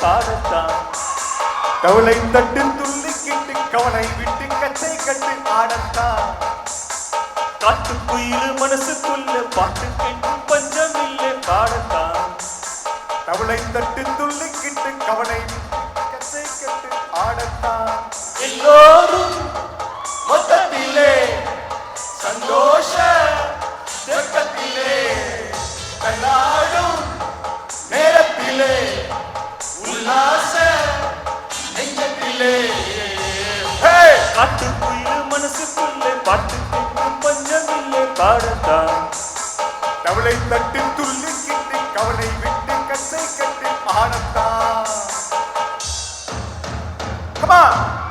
பாடத்தான் கவலை தட்டு துள்ளிக்கிட்டு கவலை விட்டு கச்சை கட்டு ஆடத்தான் காட்டுக்குயில் மனசுக்குள்ள பாட்டு கேட்கும் பஞ்சம் இல்லை பாடத்தான் கவலை தட்டு துள்ளிக்கிட்டு கவலை கச்சை கட்டு ஆடத்தான் எல்லோரும் மொத்தத்திலே சந்தோஷ தேக்கத்திலே கண்ணாடும் நேரத்திலே உல்லாச நெஞ்சத்திலே காட்டுக்குயில் மனசுக்குள்ளே பாட்டு கேட்கும் பஞ்சமில்லை பாடத்தான் கவலை தட்டு துள்ளிக்கிட்டு கவலை விட்டு கச்சை கட்டு ஆடத்தான் Come on!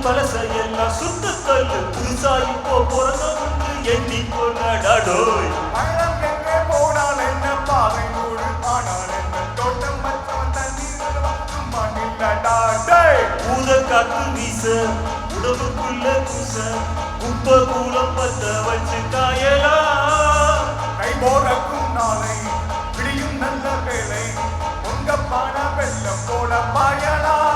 பலசையெல்லாம் சுட்டு தள்ளு புதுசாகி போறத ஒன்று எண்ணி கொண்டாடோய் பழம் எங்கே போனால் என்ன பாவை நூறு ஆனால் என்ன தோட்டம் மச்சவன் தண்ணீர் சும்மா நில்லடாடே ஊத காத்து வீச உடம்புக்குள்ள பூச உப்ப கூலம் பத்த வச்சு காயலாம் கை போறக்கும் நாளை விடியும் நல்ல வேலை உங்க பான வெள்ளம் போல பாயலாம்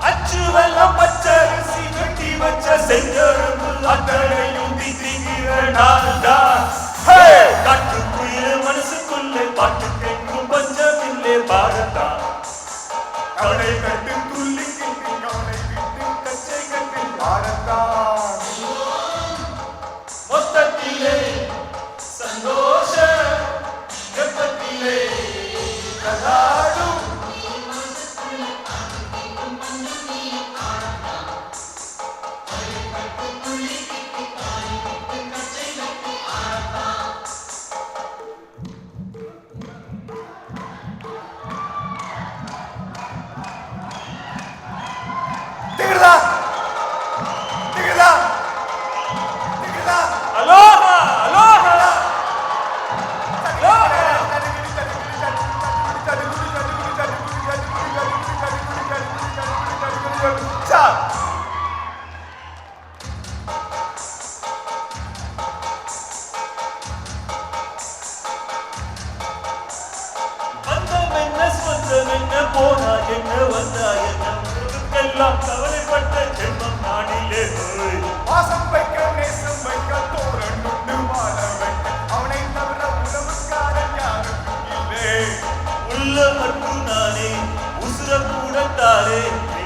அச்சு வெள்ளம் பச்சரிசி வெட்டி வச்ச செஞ்சரும்பு அத்தனையும் திங்கிறனால்டா காட்டுக்குயில மனசுக்குள்ளே பாட்டு கேட்கும் பஞ்சமில்லே பாடத்தான் கவலை கட்டு துள்ளி கிட்டு கவலை விட்டு கச்சை கட்டு பாடத்தான் மொத்தத்திலே சந்தோஷ வெப்பத்திலே கதாடும் என்ன போனா என்ன வந்தா என்ன ஊருக்கெல்லாம் கவலைப்பட்ட ஜென்மம் நானிலே வாசம் வைக்க நேசம் வைக்க தோரன் உண்டு வாழ வைக்க அவனை தவிர உறவுக்காரன் யாரும் இல்லை உள்ள மட்டும் நானே உசுர கூட தாரே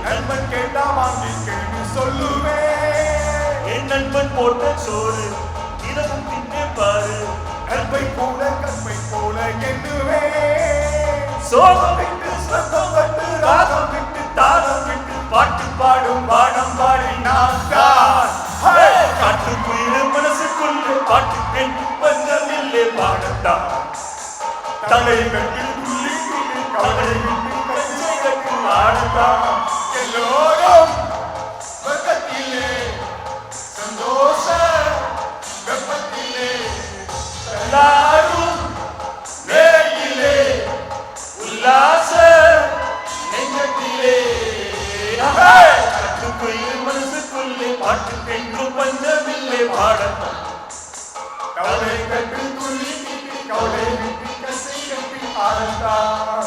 நண்பன் கேட்டா வாங்கி கேள்வி சொல்லுவேன் என் நண்பன் போட்ட சோறு தினமும் தின்னே பாரு கற்பை கூட கற்பை போல எண்ணுவேன் சோகம் விட்டு சொந்தம் விட்டு ராகம் விட்டு தாளம் விட்டு பாட்டு பாடும் பாடம் பாடி நான் தான் காட்டுக்குயில மனசுக்குள்ளே பாட்டு கேட்கும் பஞ்சமில்லை பாடத்தான் தலை கட்டு துள்ளி கவலை விட்டு கச்சை கட்டு ஆடத்தான் எல்லோரும் பக்கத்திலே சந்தோஷ வெப்பத்திலே எல்லாரும் வேலையிலே உல்லாச நெஞ்சத்திலே காட்டுக்குயில் மனசுக்குள்ளே பாட்டு கேட்கும் பஞ்சமில்லை பாடத்தான் கவலை கட்டு துள்ளி கவலை விட்டு கசை கட்டி ஆடத்தான்